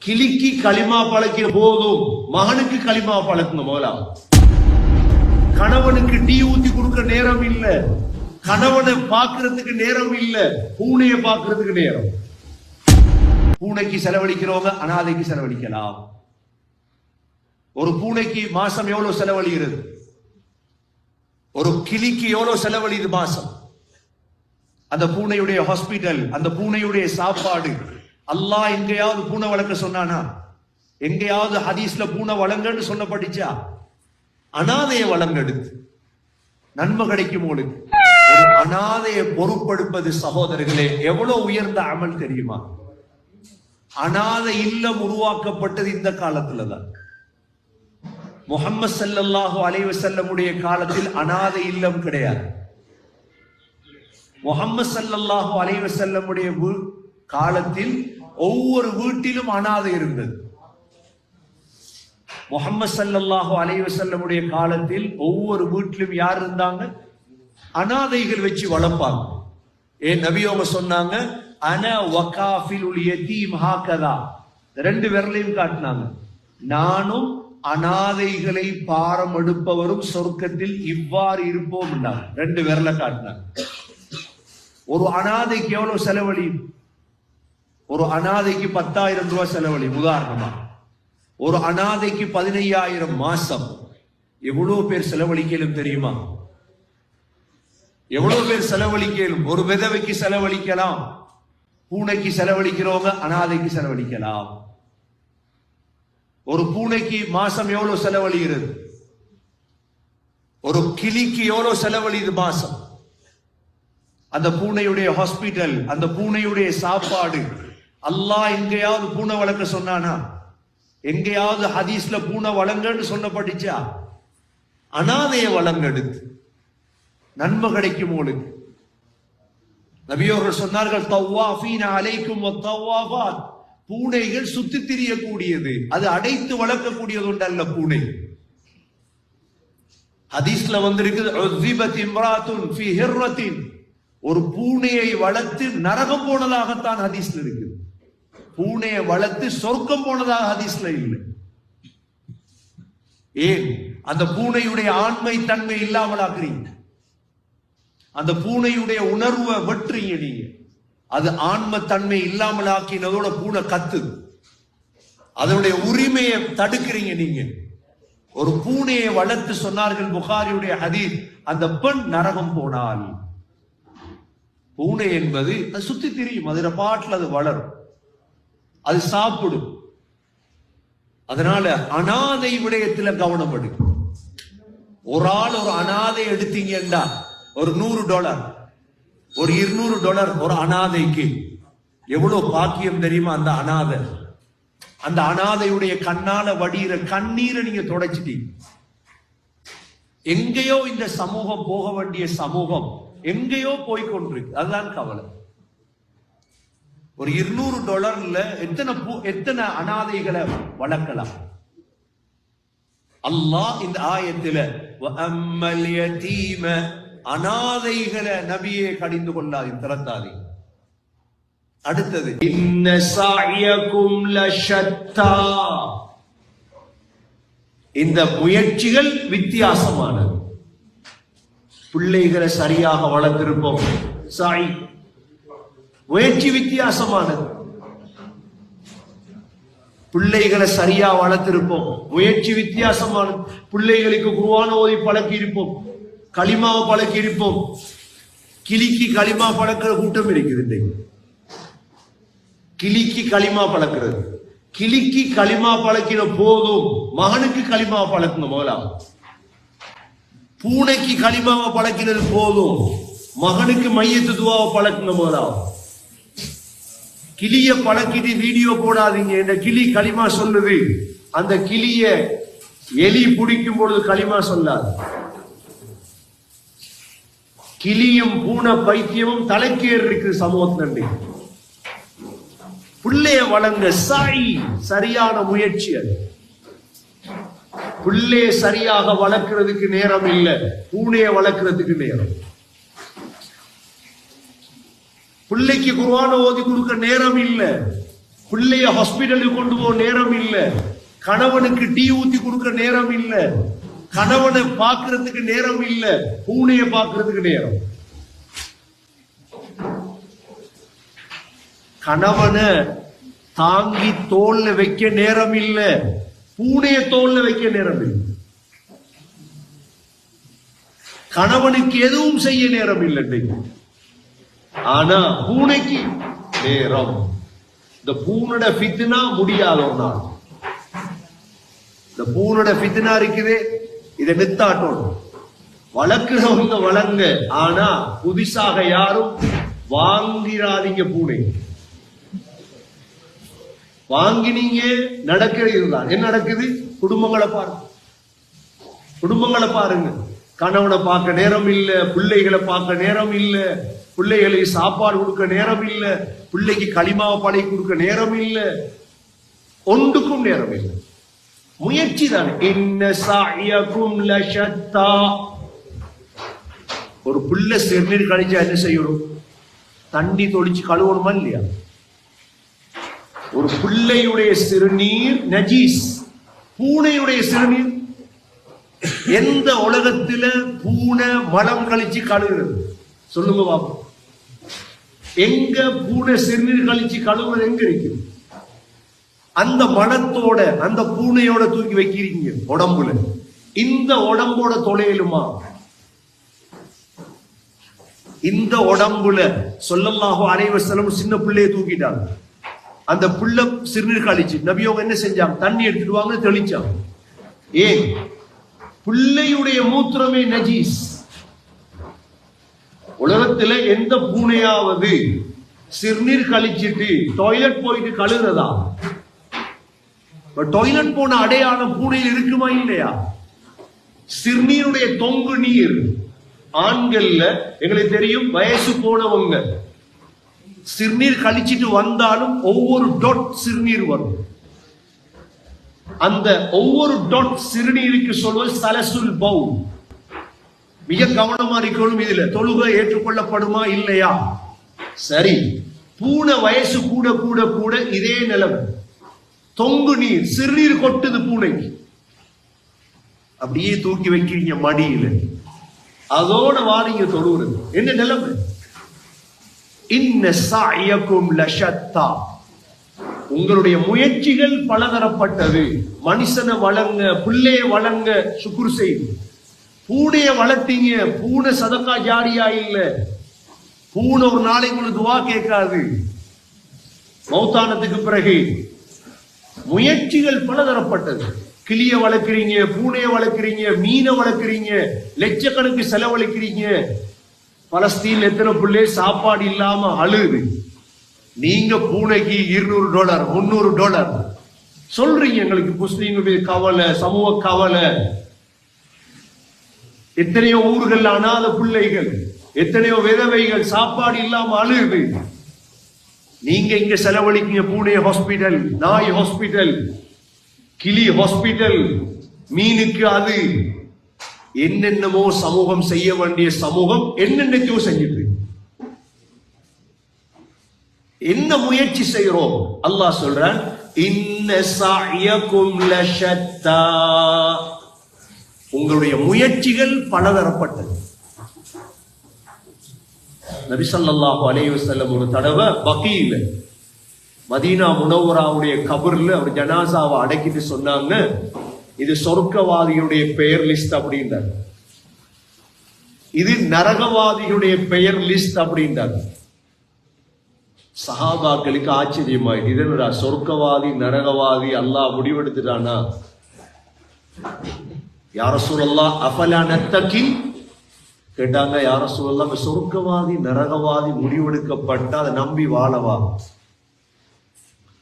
கிளிக்கு களிமா பழக்கிற போதும் மகனுக்கு களிமா பழக்கணும். முதலாம் கணவனுக்கு டீ ஊத்தி கொடுக்க நேரம் இல்ல, கணவனை பாக்குறதுக்கு நேரம் இல்ல, பூனைய பாக்குறதுக்கு நேரம். பூனைக்கு செலவழிக்கிறவங்க அனாதைக்கு செலவழிக்கலாம். ஒரு பூனைக்கு மாசம் எவ்வளவு செலவழிகிறது, ஒரு கிளிக்கு எவ்வளவு செலவழிது மாசம். அந்த பூனையுடைய ஹாஸ்பிட்டல், அந்த பூனையுடைய சாப்பாடு. அல்லாஹ் எங்கேயாவது பூனை வளர்க்க சொன்னானா? எங்கேயாவது ஹதீஸ்ல பூனை வளங்கன்னு சொன்ன படிச்சா? அனாதைய வளங்கெடுத்து நன்மை கிடைக்கும். உங்களுக்கு ஒரு அனாதையை பொறுப்படுப்பது சகோதரர்களே எவ்வளவு உயர்ந்த அமல் தெரியுமா? அனாதை இல்லம் உருவாக்கப்பட்டது இந்த காலத்துலதான். முஹம்மது ஸல்லல்லாஹு அலைஹி வஸல்லமுடைய காலத்தில் அனாதை இல்லம் கிடையாது. முஹம்மது ஸல்லல்லாஹு அலைஹி வஸல்லமுடைய காலத்தில் ஒவ்வொரு வீட்டிலும் அனாதை இருந்தது. முஹம்மது ஸல்லல்லாஹு அலைஹி வஸல்லமுடைய காலத்தில் ஒவ்வொரு வீட்டிலும் யார் இருந்தாங்க? அனாதைகள் வச்சு வளர்ப்பாங்க. ஏன் நபி அவங்க சொன்னாங்க, அன வகாஃபிலுல் யதீம் ஹாகதா. ரெண்டு விரலையும் காட்டினாங்க. நானும் அனாதைகளை பாரம் எடுப்பவரும் சொர்க்கத்தில் இவ்வாறு இருப்போம். ரெண்டு விரலை காட்டினாங்க. ஒரு அனாதைக்கு எவ்வளவு செலவழி? ஒரு அனாதைக்கு 10,000 ரூபாய் செலவழி. உதாரணமா ஒரு அனாதைக்கு 15,000 மாசம். எவ்வளவு பேர் செலவழிக்கலும் தெரியுமா? எவ்வளவு பேர் செலவழிக்கலும்? ஒரு விதவைக்கு செலவழிக்கலாம், பூனைக்கு செலவழிக்கிறவங்க அனாதைக்கு செலவழிக்கலாம். ஒரு பூனைக்கு மாசம் எவ்வளவு செலவழிகிறது, ஒரு கிளிக்கு எவ்வளவு செலவழிது மாசம். அந்த பூனையுடைய ஹாஸ்பிட்டல், அந்த பூனையுடைய சாப்பாடு. அல்லாஹ் எங்கேயாவது பூனை வளர்க்க சொன்னானா? எங்கேயாவது ஹதீஸ்ல பூனை வளங்கன்னு சொன்ன படிச்சா? அனாதைய வளங்கெடுத்து நன்மை கிடைக்கும் உங்களுக்கு. நபியோர்கள் சொன்னார்கள், தவ்வாஃபீன அலைக்கும் வத்தவ்வாஃபாத். பூனைகள் சுத்தி திரியக்கூடியது, அது அடைத்து வளர்க்கக்கூடியது ஒன்றல்ல பூனை. ஹதீஸ்ல வந்திருக்குது, உஸிபத் இம்ராத்துன் ஃபீ ஹிர்ரத்தின். ஒரு பூனையை வளர்த்து நரகம் போனதாகத்தான் ஹதீஸ்ல இருக்கு. பூனையை வளர்த்து சொர்க்கம் போனதாக ஹதீஸ்ல இல்லை. ஏன்? அந்த பூனையுடைய ஆண்மை தன்மை இல்லாமல் ஆக்குறீங்க. அந்த பூனையுடைய உணர்வை வெட்டுறீங்க நீங்க. அது ஆன்ம தன்மை இல்லாமல் ஆக்கினதோட பூனை கத்துது. அதனுடைய உரிமையை தடுக்கிறீங்க நீங்க. ஒரு பூனையை வளர்த்து சொன்னார்கள் புகாரியுடைய ஹதீஸ், அந்த பெண் நரகம் போனால். பூனை என்பது அது சுத்தி திரியும், அதுல பாட்டில் அது வளரும், அது சாப்பிடும். அதனால அனாதை விடயத்துல கவனம் எடுக்கும். ஒரு ஆள் ஒரு அனாதை எடுத்தீங்கன்னா ஒரு $100, ஒரு $200 ஒரு அனாதைக்கு எவ்வளவு பாக்கியம் தெரியுமா? அந்த அனாதை, அந்த அனாதையுடைய கண்ணால வடிகிற கண்ணீரை நீங்க தொடச்சிட்டீங்க. எங்கேயோ இந்த சமூகம் போக வேண்டிய சமூகம் எங்கேயோ போய்கொண்டிருக்கு. அதுதான் கவலை. ஒரு $200 எத்தனை அனாதைகளை வளர்க்கலாம்? அல்லாஹ் இந்த ஆயத்துல வஅம்மல் யதீம, அனாதைகளை நபியே கடிந்து கொள்ளாதீங்க, திறத்தாதீங்க. அடுத்தது, இன்ன சாயகும் லஷத்தா. இந்த முயற்சிகள் வித்தியாசமானது. பிள்ளைகளை சரியாக வளர்த்திருப்போம், சாய் முயற்சி வித்தியாசமானது. பிள்ளைகளை சரியா வளர்த்திருப்போம், முயற்சி வித்தியாசமானது. பிள்ளைகளுக்கு குர்ஆன் ஓதி பழக்கி இருப்போம், களிமாவை பழக்கி இருப்போம். கிளிக்கு களிமா பழக்கிற கூட்டம் இருக்குது. கிளிக்கு களிமா பழக்கிறது. கிளிக்கு களிமா பழக்கிற போதும் மகனுக்கு களிமா பழக்கணும். முதலாம் பூனைக்கு களிமாவை பழக்கினது போதும் மகனுக்கு மையத்து துவாவை பழக்கணும். முதலாம் கிளிய பழக்கிட்டு வீடியோ போடாதீங்க. இந்த கிளி களிமா சொல்லுது, அந்த கிளிய எலி பிடிக்கும் பொழுது களிமா சொல்லாது. கிளியும் பூனை பைத்தியமும் தலைக்கேறு இருக்கு சமூகத்தினண்டே. பிள்ளைய வளங்க சாய், சரியான முயற்சி. அது பிள்ளைய சரியாக வளர்க்கிறதுக்கு நேரம் இல்லை, பூனைய வளர்க்கிறதுக்கு நேரம். பிள்ளைக்கு குர்ஆன் ஓதி கொடுக்க நேரம் இல்லை, பிள்ளைய ஹாஸ்பிட்டலுக்கு கொண்டு போக நேரம் இல்ல, கணவனுக்கு டீ ஊத்தி கொடுக்க நேரம் இல்ல, கணவனை பார்க்கறதுக்கு நேரம் இல்ல, பூனைய பார்க்கறதுக்கு நேரம். கணவனை தாங்கி தோல்ல வைக்க நேரம் இல்ல, பூனைய தோல்ல வைக்க நேரம் இல்லை. கணவனுக்கு எதுவும் செய்ய நேரம் இல்லை. ஆனா பூனைக்கு நேரம். இந்த பூனோட ஃபித்னா முடியாத ஒரு நாள். இந்த பூனோட ஃபித்னா இருக்குது, இதை நித்தாட்டணும். வளர்க்கிறவங்க வளங்க, ஆனா புதுசாக யாரும் வாங்கிறாதீங்க. பூனை வாங்கினீங்க நடக்கிறது தான். என்ன நடக்குது? குடும்பங்களை பாருங்க, குடும்பங்களை பாருங்க. கணவனை பார்க்க நேரம் இல்ல, பிள்ளைகளை பார்க்க நேரம் இல்ல, பிள்ளைகளுக்கு சாப்பாடு கொடுக்க நேரம் இல்ல, பிள்ளைக்கு களிமாவை பழகி கொடுக்க நேரம் இல்ல, ஒன்றுக்கும் நேரம் இல்லை. முயற்சி தான். இன்ன சாயக்கும் லஷத்தா. ஒரு பிள்ளை சிறுநீர் கழிச்சா என்ன செய்யணும்? தண்ணி தொளிச்சு கழுவணுமா இல்லையா? ஒரு பிள்ளையுடைய சிறுநீர் நஜீஸ். பூனையுடைய சிறுநீர் எந்த உலகத்துல பூனை மலம் கழிச்சு கழுவுறது? சொல்லுங்க பாப்போம். எங்க பூனை சிறுநீர் கழிச்சு கழுவுறது எங்க இருக்கு? அந்த மனத்தோட அந்த பூனையோட தூக்கி வைக்கிறீங்க உடம்புல. இந்த உடம்போட தொலைலுமா? இந்த உடம்புல ஸல்லல்லாஹு அலைஹி வஸல்லம் சின்ன பிள்ளையை தூக்கிட்டாங்க. அந்த பிள்ளை சிறுநீர் கழிச்சு நபியோங்க என்ன செஞ்சாங்க? தண்ணி எடுத்துட்டு வாங்க, தெளிச்சாங்க. ஏன்? பிள்ளையுடைய மூத்திரமே நஜீஸ். உலகத்துல எந்த பூனையாவது சிறுநீர் கழிச்சிட்டு டாய்லெட் போயிட்டு கழுகுறதா? டாய்லெட் போன அடையாளம் பூனையில் இருக்குமா இல்லையா? சிறுநீருடைய தொங்கு நீர் ஆண்கள்ல எங்களுக்கு தெரியும், வயசு போனவங்க சிறுநீர் கழிச்சிட்டு வந்தாலும் ஒவ்வொரு டொட் சிறுநீர் வரும். அந்த ஒவ்வொரு டொட் சிறுநீருக்கு சொல்வது சலசுல் பவுல். மிக கவனமா இருக்கணும். இதுல தொழுகை ஏற்றுக்கொள்ளப்படுமா இல்லையா? சரி, பூனை வயசு கூட கூட கூட இதே நிலைமை. தொங்கு நீர், சிறுநீர் கொட்டுது பூனைக்கு, அப்படியே தூக்கி வைக்கிறீங்க மடியில, அதோட வாரீங்க தொழுகிறது. என்ன நிலைமை? இன்ன சாயக்கும் லஷத்தா. உங்களுடைய முயற்சிகள் பலதரப்பட்டது. மனுஷனை வளங்க, பிள்ளைய வளங்க, சுக்குர் செய்து. பூனைய வளர்த்தீங்க, பூனை சதக்கா ஜாரியா இல்ல. பூனை ஒரு நாளைக்கு ஒரு துவா கேட்காது மௌத்தானத்துக்கு பிறகு. முயற்சிகள் பலதரப்பட்டது. கிளிய வளர்க்கிறீங்க, பூனைய வளர்க்கிறீங்க, மீனை வளர்க்கிறீங்க, லட்சக்கணக்கு செலவழிக்கிறீங்க. பலஸ்தீன் எத்தனை பிள்ளை சாப்பாடு இல்லாம அழுது. நீங்க பூனைக்கு $200 $300 சொல்றீங்க. எங்களுக்கு முஸ்லீம்களுடைய கவலை, சமூக கவலை. எத்தனையோ ஊர்கள் அனாத பிள்ளைகள், எத்தனையோ விதவைகள் சாப்பாடு இல்லாம அழுது. நீங்க இங்க செலவழிக்கீங்க பூனை ஹாஸ்பிட்டல், நாய் ஹாஸ்பிட்டல், கிளி ஹாஸ்பிட்டல், மீனுக்கு அது என்னென்னமோ சமூகம் செய்ய வேண்டிய சமூகம் என்னென்னத்தையோ செஞ்சுட்டு. என்ன முயற்சி செய்யறோம்? அல்லாஹ் சொல்றான், இன்ன சஅயக்கும் லஷத்தா. உங்களுடைய முயற்சிகள் பலதரப்பட்டது. நபி ஸல்லல்லாஹு அலைஹி வஸல்லம் ஒரு தடவை பகீல மதீனா முனவ்வராவுடைய கபர்ல அவர் ஜனாசாவை அடக்கிட்டு சொன்னாங்க, இது சொர்க்கவாதிகளுடைய பெயர் லிஸ்ட் அப்படின்றார், இது நரகவாதிகளுடைய பெயர் லிஸ்ட் அப்படின்றார். சஹாபாக்களுக்கு ஆச்சரியமாயிட்டு, இதனடா சொர்க்கவாதி நரகவாதி அல்லாஹ் முடிவெடுத்துட்டானா? யா ரசூலல்லாஹ் அஃபலா நத்தகி கேட்டாங்க. யா ரசூலல்லாஹ் சொர்க்கவாதி நரகவாதி முடிவெடுக்கப்பட்ட அதை நம்பி வாழவா?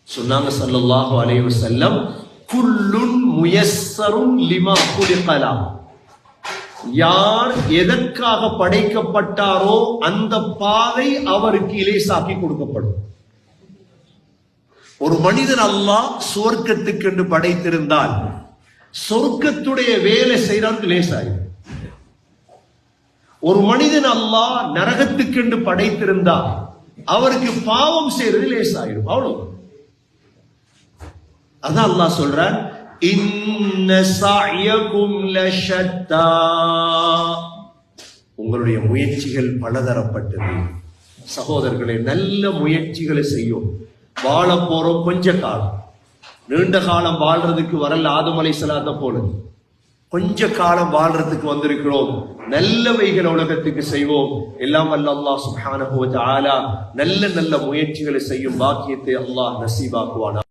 சொன்னாங்க ஸல்லல்லாஹு அலைஹி வஸல்லம், குல்லுன் முயஸ்ஸருன் லிமா குலிகலா. யார் எதற்காக படைக்கப்பட்டாரோ அந்த பாதை அவருக்கு இலேசாக்கி கொடுக்கப்படும். ஒரு மனிதன் அல்லாஹ் சுவர்க்கத்துக்கு என்று படைத்திருந்தால் சொர்க்கத்துடைய வேலை செய்யறவருக்கு லேசாயிடும். ஒரு மனிதன் அல்லாஹ் நரகத்துக்கு என்று படைத்திருந்தால் அவருக்கு பாவம் செய்யறது லேசாயிடும். அவ்வளவு. அதான் அல்லாஹ் சொல்றான், இன்ன சஅயகும் லஷத்தா, உங்களுடைய முயற்சிகள் பலதரப்பட்டது. சகோதரர்களே, நல்ல முயற்சிகளை செய்யும். வாழ போறோம் கொஞ்ச காலம், நீண்ட காலம் வாழ்றதுக்கு வரல. ஆதம் அலைஹிஸ்ஸலாத்தை போல கொஞ்ச காலம் வாழ்றதுக்கு வந்திருக்கிறோம். நல்லவைகளை உலகத்துக்கு செய்வோம். எல்லாம் வல்ல அல்லாஹ் சுப்ஹானஹு வ தஆலா நல்ல நல்ல முயற்சிகளை செய்யும் பாக்கியத்தை அல்லாஹ் நசீபாக்குவானா.